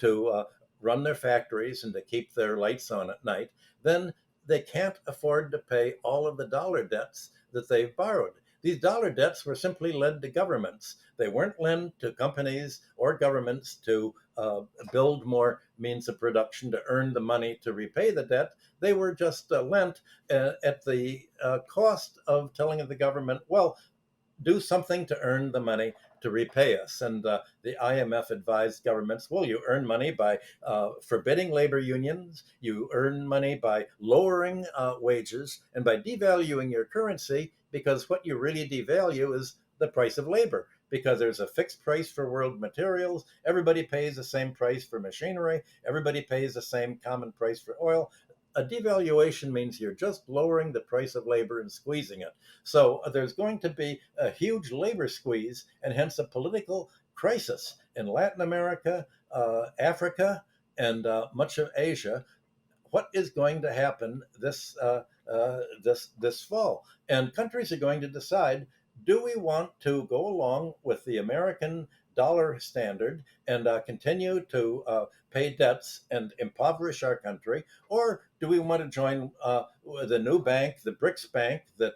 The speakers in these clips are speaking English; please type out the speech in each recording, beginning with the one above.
to run their factories and to keep their lights on at night, then they can't afford to pay all of the dollar debts that they've borrowed. These dollar debts were simply lent to governments. They weren't lent to companies or governments to build more means of production to earn the money to repay the debt. They were just lent at the cost of telling the government, well, do something to earn the money to repay us. And the IMF advised governments, well, you earn money by forbidding labor unions, you earn money by lowering wages, and by devaluing your currency, because what you really devalue is the price of labor. Because there's a fixed price for world materials, everybody pays the same price for machinery, everybody pays the same common price for oil. A devaluation means you're just lowering the price of labor and squeezing it. So there's going to be a huge labor squeeze and hence a political crisis in Latin America, Africa, and much of Asia. What is going to happen this fall? And countries are going to decide: do we want to go along with the American dollar standard and continue to pay debts and impoverish our country, or do we want to join the new bank, the BRICS bank, that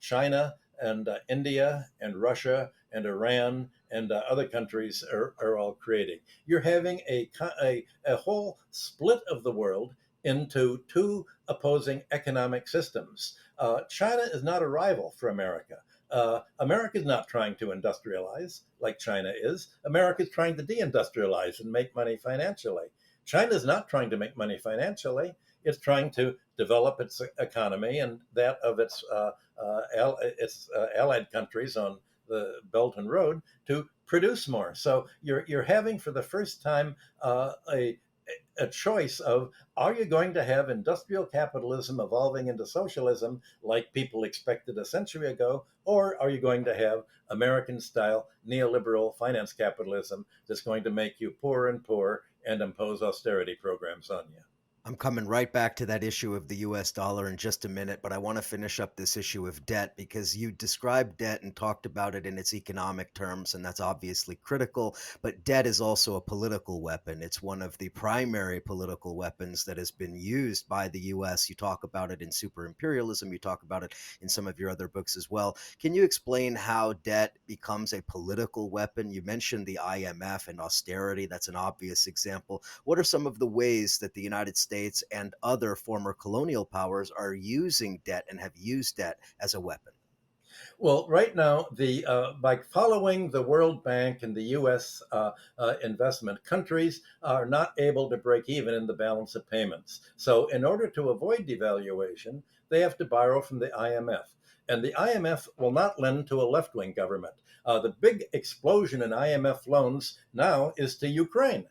China and India and Russia and Iran and other countries are all creating? You're having a whole split of the world into two opposing economic systems. China is not a rival for America. America is not trying to industrialize like China is. America is trying to deindustrialize and make money financially. China is not trying to make money financially. It's trying to develop its economy and that of its allied countries on the Belt and Road to produce more. So you're having for the first time a choice of, are you going to have industrial capitalism evolving into socialism like people expected a century ago, or are you going to have American style neoliberal finance capitalism that's going to make you poorer and poorer and impose austerity programs on you? I'm coming right back to that issue of the US dollar in just a minute, but I want to finish up this issue of debt because you described debt and talked about it in its economic terms, and that's obviously critical. But debt is also a political weapon. It's one of the primary political weapons that has been used by the US. You talk about it in Super Imperialism, you talk about it in some of your other books as well. Can you explain how debt becomes a political weapon? You mentioned the IMF and austerity. That's an obvious example. What are some of the ways that the United States and other former colonial powers are using debt and have used debt as a weapon? Well, right now, by following the World Bank and the U.S. Investment, countries are not able to break even in the balance of payments. So, in order to avoid devaluation, they have to borrow from the IMF. And the IMF will not lend to a left-wing government. The big explosion in IMF loans now is to Ukraine.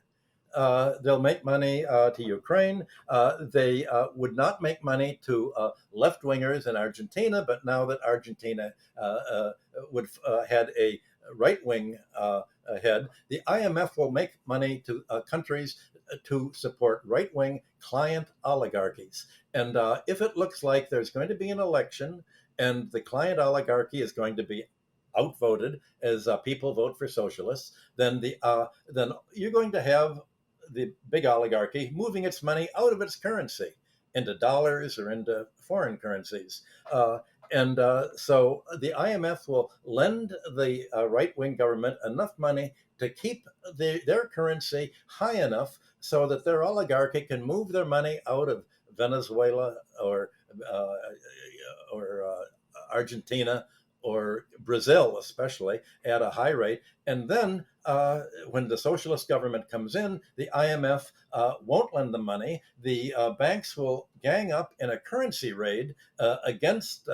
They'll make money to Ukraine. They would not make money to left wingers in Argentina, but now that Argentina would had a right wing head, the IMF will make money to countries to support right wing client oligarchies. And if it looks like there's going to be an election and the client oligarchy is going to be outvoted as people vote for socialists, then then you're going to have the big oligarchy moving its money out of its currency into dollars or into foreign currencies. So the IMF will lend the right wing government enough money to keep their currency high enough so that their oligarchy can move their money out of Venezuela uh, or Argentina or Brazil, especially, at a high rate. And then when the socialist government comes in, the IMF won't lend the money. The banks will gang up in a currency raid against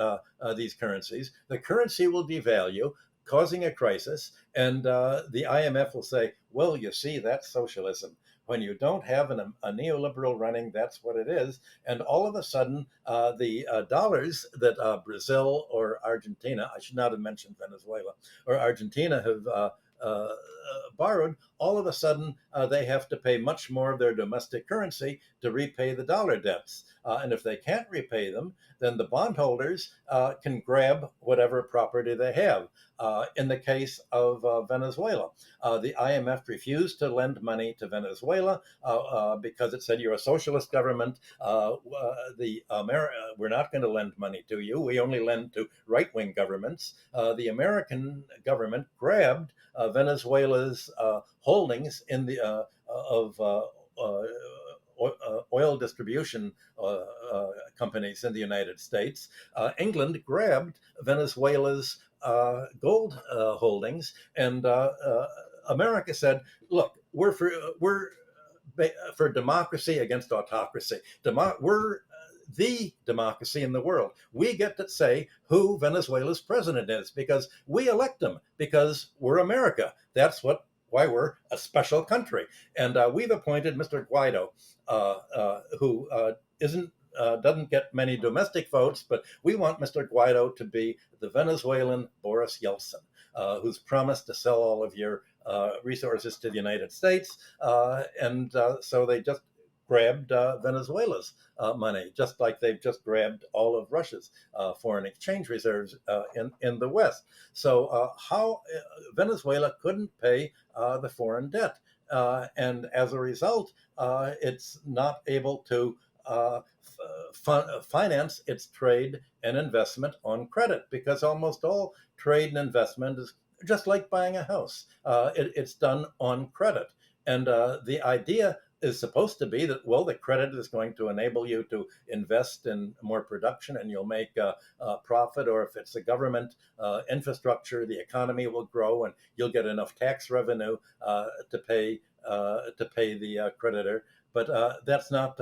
these currencies. The currency will devalue, causing a crisis. And the IMF will say, well, you see, that's socialism. When you don't have a neoliberal running, that's what it is. And all of a sudden, the dollars that Brazil or Argentina, I should not have mentioned Venezuela, or Argentina have borrowed, all of a sudden they have to pay much more of their domestic currency to repay the dollar debts. And if they can't repay them, then the bondholders can grab whatever property they have. In the case of Venezuela, the IMF refused to lend money to Venezuela because it said you're a socialist government. We're not going to lend money to you. We only lend to right-wing governments. The American government grabbed Venezuela's holdings in the of oil distribution companies in the United States. England grabbed Venezuela's gold holdings, and America said, "Look, we're for democracy against autocracy. We're the democracy in the world. We get to say who Venezuela's president is because we elect him because we're America. That's why we're a special country. And we've appointed Mr. Guaido, who isn't doesn't get many domestic votes, but we want Mr. Guaido to be the Venezuelan Boris Yeltsin, who's promised to sell all of your resources to the United States. So they just grabbed Venezuela's money, just like they've just grabbed all of Russia's foreign exchange reserves in the West. So how Venezuela couldn't pay the foreign debt. And as a result, it's not able to finance its trade and investment on credit because almost all trade and investment is just like buying a house. It's done on credit. And the idea is supposed to be that, well, the credit is going to enable you to invest in more production and you'll make a profit. Or if it's a government infrastructure, the economy will grow and you'll get enough tax revenue to pay the creditor. But that's not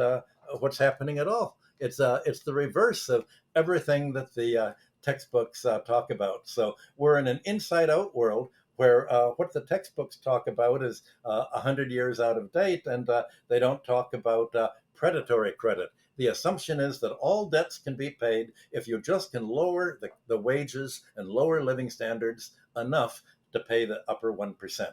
what's happening at all. It's the reverse of everything that the textbooks talk about. So we're in an inside-out world where what the textbooks talk about is 100 years out of date, and they don't talk about predatory credit. The assumption is that all debts can be paid if you just can lower the wages and lower living standards enough to pay the upper 1%.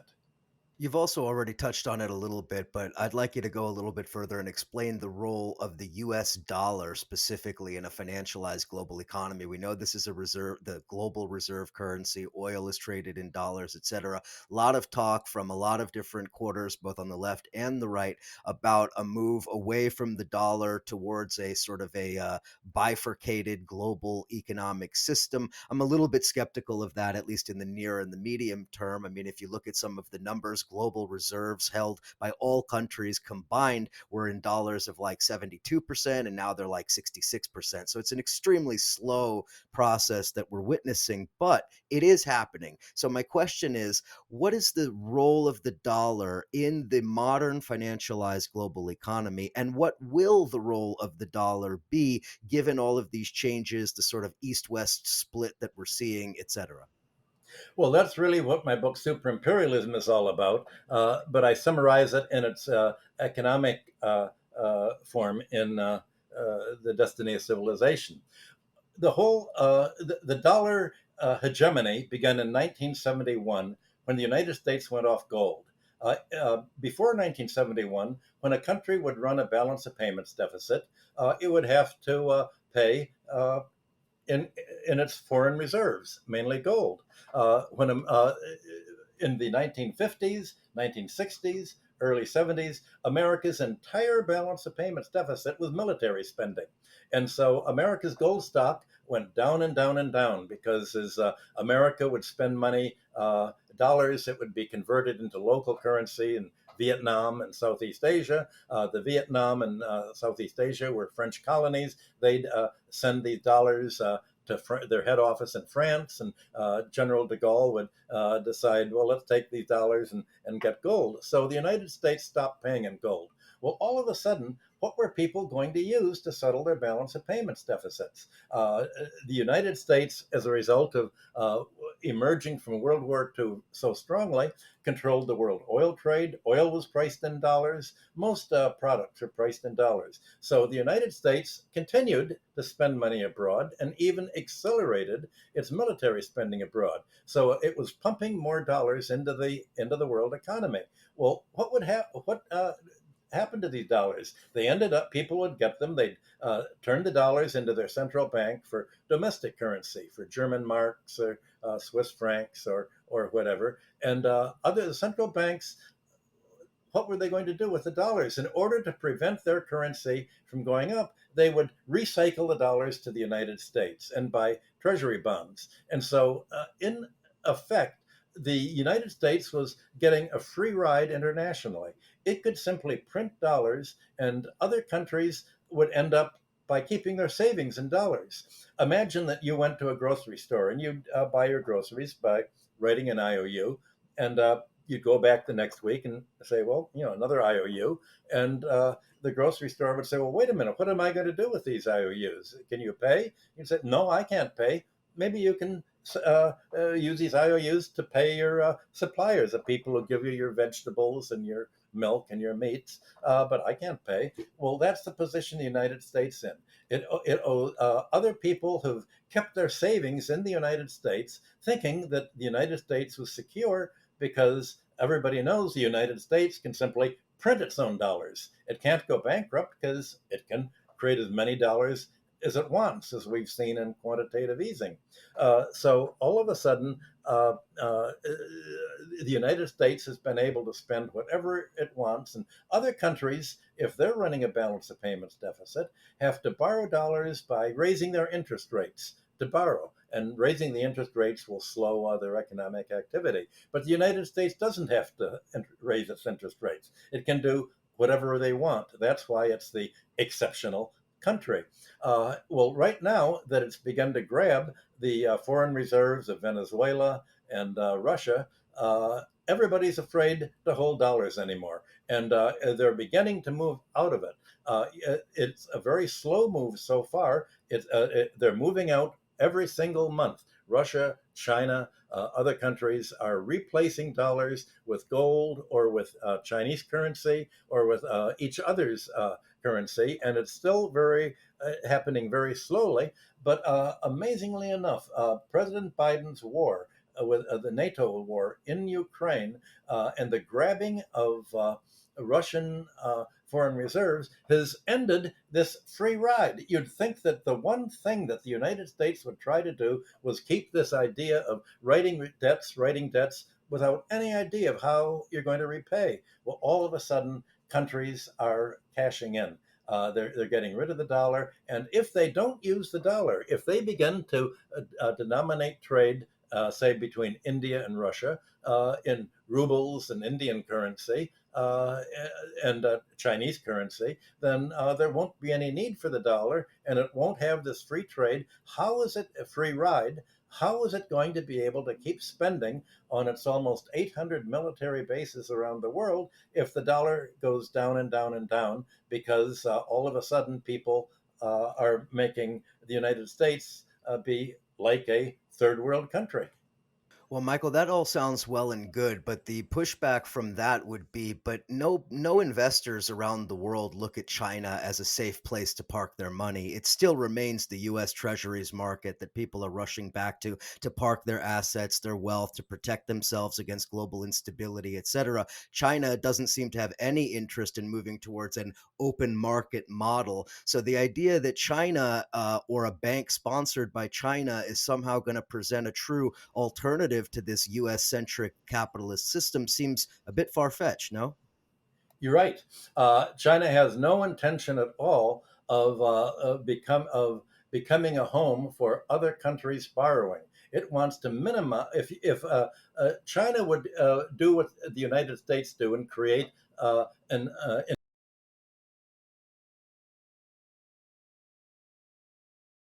You've also already touched on it a little bit, but I'd like you to go a little bit further and explain the role of the US dollar specifically in a financialized global economy. We know this is the global reserve currency. Oil is traded in dollars, et cetera. A lot of talk from a lot of different quarters, both on the left and the right, about a move away from the dollar towards a sort of a bifurcated global economic system. I'm a little bit skeptical of that, at least in the near and the medium term. I mean, if you look at some of the numbers, global reserves held by all countries combined were in dollars of like 72%, and now they're like 66%. So it's an extremely slow process that we're witnessing, but it is happening. So my question is, what is the role of the dollar in the modern financialized global economy, and what will the role of the dollar be given all of these changes, the sort of east-west split that we're seeing, et cetera? Well, that's really what my book Super Imperialism is all about. But I summarize it in its economic form in The Destiny of Civilization. The dollar hegemony began in 1971 when the United States went off gold. Before 1971, when a country would run a balance of payments deficit, it would have to pay in in its foreign reserves, mainly gold. When In the 1950s, 1960s, early 70s, America's entire balance of payments deficit was military spending. And so America's gold stock went down and down and down because as America would spend money, dollars, it would be converted into local currency in Vietnam and Southeast Asia. The Vietnam and Southeast Asia were French colonies. They'd send these dollars to their head office in France, and General de Gaulle would decide, well, let's take these dollars and get gold. So the United States stopped paying in gold. Well, all of a sudden, what were people going to use to settle their balance of payments deficits? The United States, as a result of emerging from World War II so strongly, controlled the world oil trade. Oil was priced in dollars. Most products are priced in dollars. So the United States continued to spend money abroad and even accelerated its military spending abroad. So it was pumping more dollars into the world economy. Well, what would happen? happened to these dollars? They ended up, people would get them, they'd turn the dollars into their central bank for domestic currency, for German marks or Swiss francs or whatever. And other central banks, what were they going to do with the dollars? In order to prevent their currency from going up, they would recycle the dollars to the United States and buy treasury bonds. And so, in effect, the United States was getting a free ride internationally. It could simply print dollars, and other countries would end up by keeping their savings in dollars. Imagine that you went to a grocery store and you buy your groceries by writing an IOU, and you'd go back the next week and say, well, another IOU. And the grocery store would say, well, wait a minute, what am I going to do with these IOUs? Can you pay? You'd say, no, I can't pay. Maybe you can use these IOUs to pay your suppliers, the people who give you your vegetables and your milk and your meats, but I can't pay. Well, that's the position the United States in. Other people have kept their savings in the United States, thinking that the United States was secure because everybody knows the United States can simply print its own dollars. It can't go bankrupt because it can create as many dollars as it wants, as we've seen in quantitative easing. So all of a sudden, the United States has been able to spend whatever it wants, and other countries, if they're running a balance of payments deficit, have to borrow dollars by raising their interest rates to borrow. And raising the interest rates will slow other economic activity. But the United States doesn't have to raise its interest rates. It can do whatever they want. That's why it's the exceptional country. Well, right now that it's begun to grab the foreign reserves of Venezuela and Russia, everybody's afraid to hold dollars anymore. And they're beginning to move out of it. It's a very slow move so far. They're moving out every single month. Russia, China, other countries are replacing dollars with gold or with Chinese currency or with each other's currency, and it's still very happening very slowly. But amazingly enough, President Biden's war with the NATO war in Ukraine and the grabbing of Russian foreign reserves has ended this free ride. You'd think that the one thing that the United States would try to do was keep this idea of writing debts without any idea of how you're going to repay. Well, all of a sudden, countries are cashing in. They're getting rid of the dollar. And if they don't use the dollar, if they begin to denominate trade, say, between India and Russia in rubles and Indian currency, and Chinese currency, then there won't be any need for the dollar and it won't have this free trade. How is it a free ride? How is it going to be able to keep spending on its almost 800 military bases around the world if the dollar goes down and down and down because all of a sudden people are making the United States be like a third world country? Well, Michael, that all sounds well and good, but the pushback from that would be, but no investors around the world look at China as a safe place to park their money. It still remains the US Treasuries market that people are rushing back to park their assets, their wealth, to protect themselves against global instability, etc. China doesn't seem to have any interest in moving towards an open market model. So the idea that China or a bank sponsored by China is somehow going to present a true alternative to this US centric capitalist system seems a bit far fetched, no? You're right. China has no intention at all of becoming a home for other countries' borrowing. It wants to minimize. If China would do what the United States do and create an